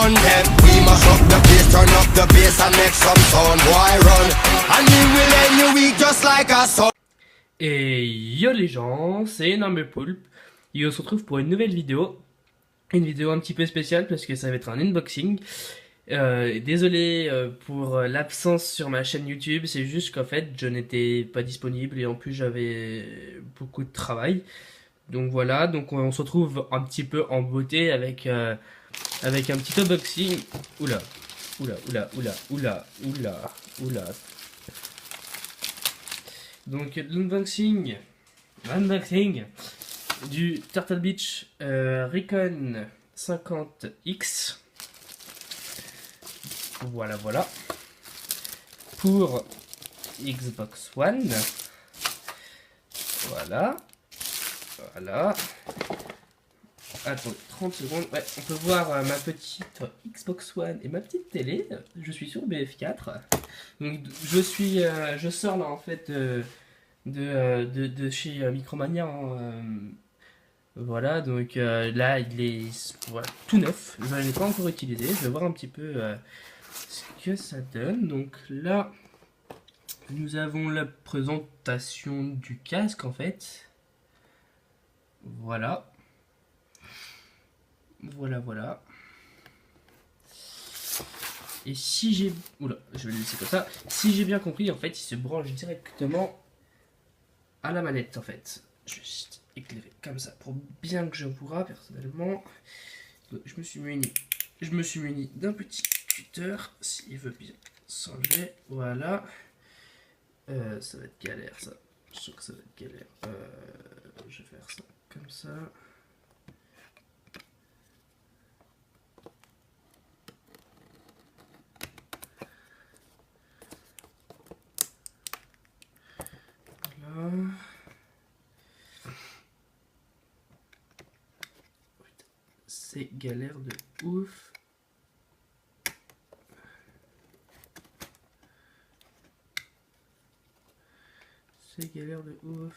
run them. We must up the place, turn up the bass and make some sound, boy run. And we will end your week just like a sun. Et yo les gens, c'est Énorme Poulpe. Et on se retrouve pour une nouvelle vidéo. Une vidéo un petit peu spéciale parce que ça va être un unboxing. Désolé pour l'absence sur ma chaîne YouTube, c'est juste qu'en fait je n'étais pas disponible et en plus j'avais beaucoup de travail. Donc voilà, donc on se retrouve un petit peu en beauté avec un petit unboxing. Oula, oula, oula, oula, oula, oula, oula. Donc l'unboxing du Turtle Beach Recon 50X. Voilà, voilà. Pour Xbox One. Voilà. Voilà. Attendez, 30 secondes. Ouais, on peut voir ma petite Xbox One et ma petite télé. Je suis sur BF4. Donc je sors là en fait de chez Micromania. Voilà, donc là il est voilà, tout neuf. Je ne l'ai pas encore utilisé. Je vais voir un petit peu ce que ça donne. Donc là, nous avons la présentation du casque en fait. Voilà. Voilà, voilà. Et si j'ai... Oula, je vais le laisser comme ça. Si j'ai bien compris, en fait, il se branche directement à la manette, en fait. Je vais juste éclairer comme ça pour bien que je vois, personnellement. Je me suis muni d'un petit cutter, s'il veut bien s'enlever. Voilà. Ça va être galère, ça. Je sens que ça va être galère. Je vais faire ça comme ça. C'est galère de ouf. C'est galère de ouf.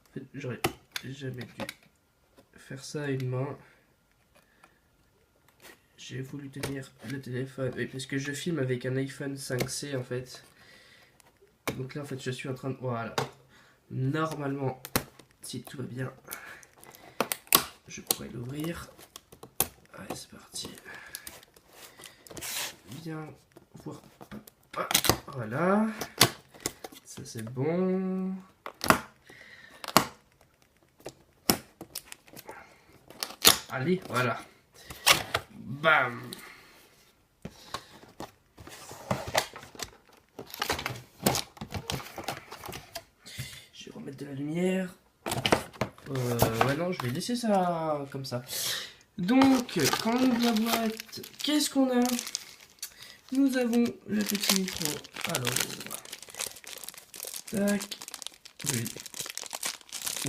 En fait, j'aurais jamais dû faire ça à une main. J'ai voulu tenir le téléphone. Oui, parce que je filme avec un iPhone 5C en fait. Donc là en fait je suis en train de... Voilà. Normalement, si tout va bien, je pourrais l'ouvrir. Allez, c'est parti. Bien voir. Voilà. Ça c'est bon. Allez, voilà. Bam. Je vais remettre de la lumière. Ouais non, je vais laisser ça comme ça. Donc, quand on ouvre la boîte, qu'est-ce qu'on a? Nous avons le petit micro. Alors, tac. Oui.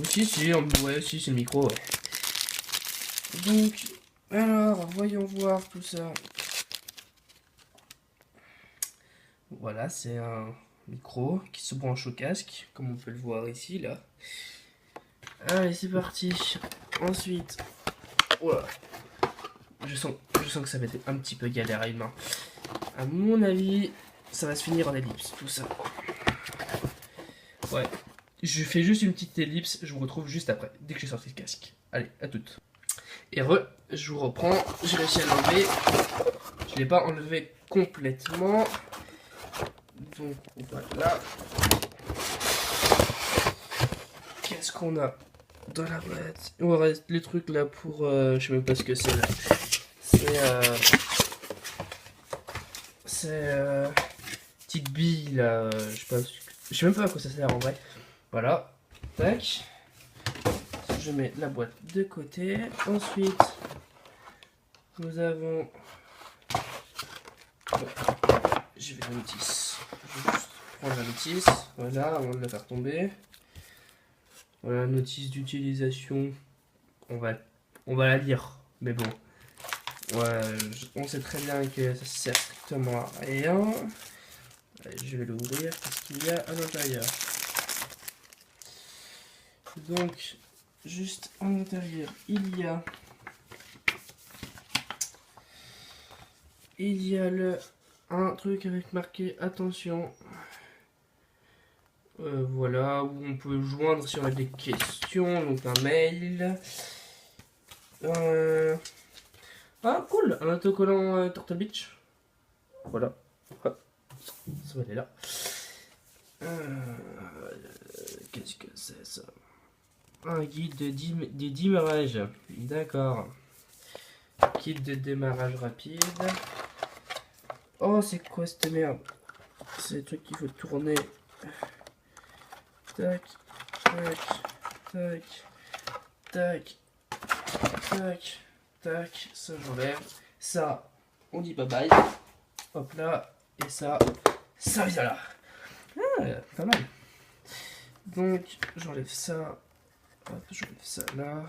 Si, ouais, si, c'est le micro, ouais. Donc, alors, voyons voir tout ça. Voilà, c'est un micro qui se branche au casque, comme on peut le voir ici, là. Allez, c'est parti. Ensuite, voilà. Je sens que ça va être un petit peu galère à une main. À mon avis, ça va se finir en ellipse, tout ça. Ouais, je fais juste une petite ellipse, je vous retrouve juste après, dès que j'ai sorti le casque. Allez, à toutes. Et je vous reprends, j'ai réussi à l'enlever. Je ne l'ai pas enlevé complètement. Donc voilà. Qu'est-ce qu'on a dans la boîte? Il me reste les trucs là pour... je sais même pas ce que c'est là. C'est... petite bille là, je sais même pas à quoi ça sert en vrai. Voilà, tac. Je mets la boîte de côté. Ensuite, nous avons... J'ai la notice. Je vais juste prendre la notice. Voilà, avant de la faire tomber. Voilà, notice d'utilisation. On va la lire. Mais bon. Ouais, on sait très bien que ça sert strictement à rien. Allez, je vais l'ouvrir. Qu'est-ce qu'il y a à l'intérieur? Donc, juste en intérieur, il y a il y a un truc avec marqué attention. Voilà, où on peut joindre si on a des questions, donc un mail. Ah cool, un autocollant Turtle Beach. Voilà, hop, ça va aller là. Qu'est-ce que c'est ça? Un guide de démarrage. D'accord. Guide de démarrage rapide. Oh, c'est quoi cette merde? C'est le truc qu'il faut tourner. Tac, tac, tac, tac, tac, tac. Ça, j'enlève. Ça, on dit bye bye. Hop là. Et ça vient là. Ah, pas mal. Donc, j'enlève ça. Hop, j'enlève ça là.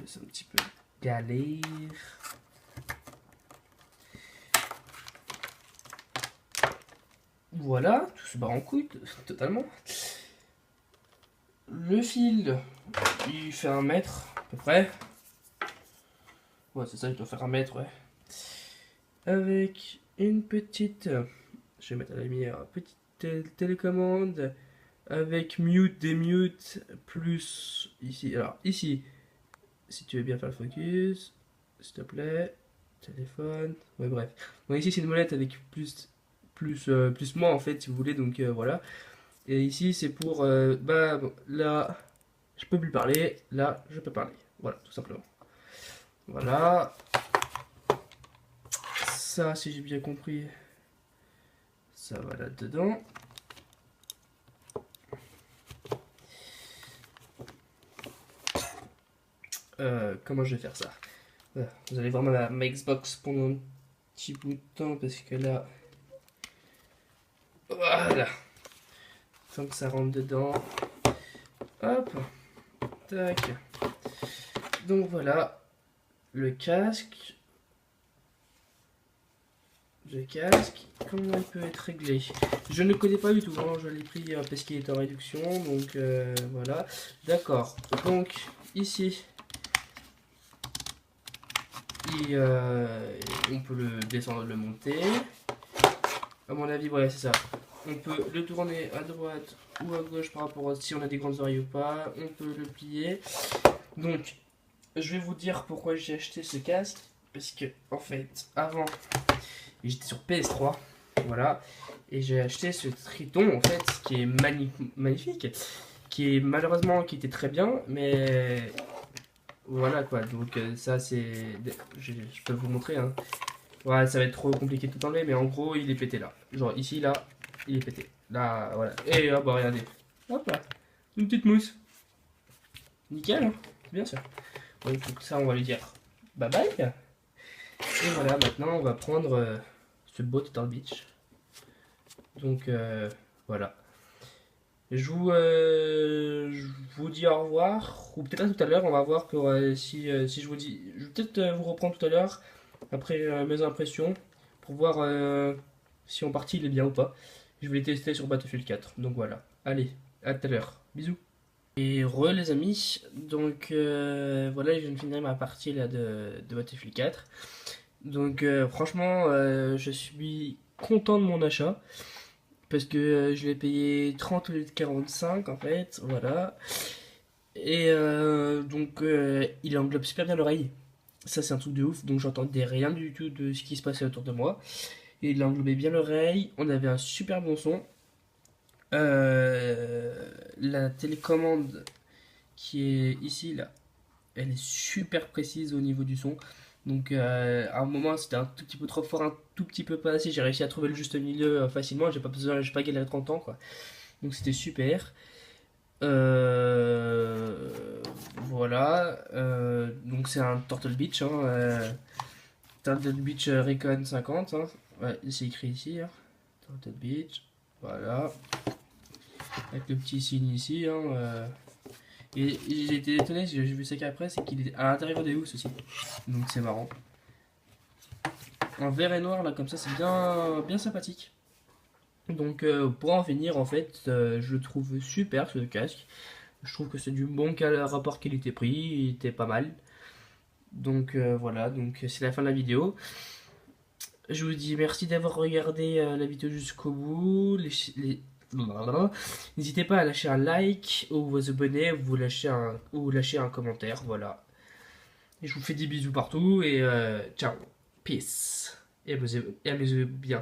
C'est un petit peu galère. Voilà, tout se barre en couille, totalement. Le fil, il fait 1 mètre, à peu près. Ouais, c'est ça, il doit faire 1 mètre, ouais. Avec une petite... Je vais mettre à la lumière, petite télécommande. Avec mute, démute, plus ici. Alors, ici, si tu veux bien faire le focus, s'il te plaît. Téléphone, ouais, bref. Donc ici, c'est une molette avec plus moins en fait si vous voulez, donc voilà. Et ici c'est pour bah bon, là je peux plus parler, là je peux parler, voilà, tout simplement. Voilà, ça si j'ai bien compris, ça va là dedans. Comment je vais faire ça? Voilà. Vous allez voir ma Xbox pendant un petit bout de temps parce que là, voilà, tant que ça rentre dedans, hop, tac. Donc voilà, le casque, comment il peut être réglé? Je ne connais pas du tout, hein, je l'ai pris parce qu'il est en réduction, donc voilà. D'accord, donc ici, on peut le descendre, le monter. À mon avis, voilà, c'est ça. On peut le tourner à droite ou à gauche par rapport à si on a des grandes oreilles ou pas. On peut le plier. Donc, je vais vous dire pourquoi j'ai acheté ce casque. Parce que, en fait, avant, j'étais sur PS3. Voilà. Et j'ai acheté ce Triton, en fait, qui est magnifique. Qui est malheureusement, qui était très bien. Mais voilà quoi. Donc, ça, c'est. Je peux vous montrer, hein. Ouais, ça va être trop compliqué de tout enlever, mais en gros, il est pété là. Genre ici, là, il est pété. Là, voilà. Et hop, bah, regardez. Hop là. Une petite mousse. Nickel, hein, bien sûr. Donc, ça, on va lui dire bye bye. Et voilà, maintenant, on va prendre ce beau Turtle Beach. Donc, voilà. Je vous dis au revoir. Ou peut-être à tout à l'heure, on va voir pour, si je vous dis. Je vais peut-être vous reprendre tout à l'heure. Après mes impressions, pour voir si en partie il est bien ou pas. Je vais les tester sur Battlefield 4. Donc voilà. Allez, à tout à l'heure. Bisous. Et les amis. Donc voilà, je viens de finir ma partie là de Battlefield 4. Donc franchement, je suis content de mon achat. Parce que je l'ai payé 30 au lieu de 45 en fait. Voilà. Et donc il englobe super bien l'oreille. Ça, c'est un truc de ouf, donc j'entendais rien du tout de ce qui se passait autour de moi. Et il englobait bien l'oreille, on avait un super bon son. La télécommande qui est ici, là, elle est super précise au niveau du son. Donc à un moment, c'était un tout petit peu trop fort, un tout petit peu pas assez. J'ai réussi à trouver le juste milieu facilement, j'ai pas galéré 30 ans, quoi. Donc c'était super. Voilà, donc c'est un Turtle Beach, hein, Turtle Beach Recon 50, hein. Ouais, c'est écrit ici, hein. Turtle Beach, voilà, avec le petit signe ici, hein, et j'ai été étonné, j'ai vu ça qu'après, c'est qu'il est à l'intérieur des housses aussi, donc c'est marrant. En vert et noir, là, comme ça, c'est bien sympathique. Donc pour en finir, en fait, je le trouve super ce casque. Je trouve que c'est du bon rapport qualité-prix, il était pas mal. Donc voilà, donc c'est la fin de la vidéo. Je vous dis merci d'avoir regardé la vidéo jusqu'au bout. Blablabla. N'hésitez pas à lâcher un like ou vous abonner ou lâcher un commentaire. Voilà. Et je vous fais des bisous partout et ciao. Peace. Et amusez-vous bien.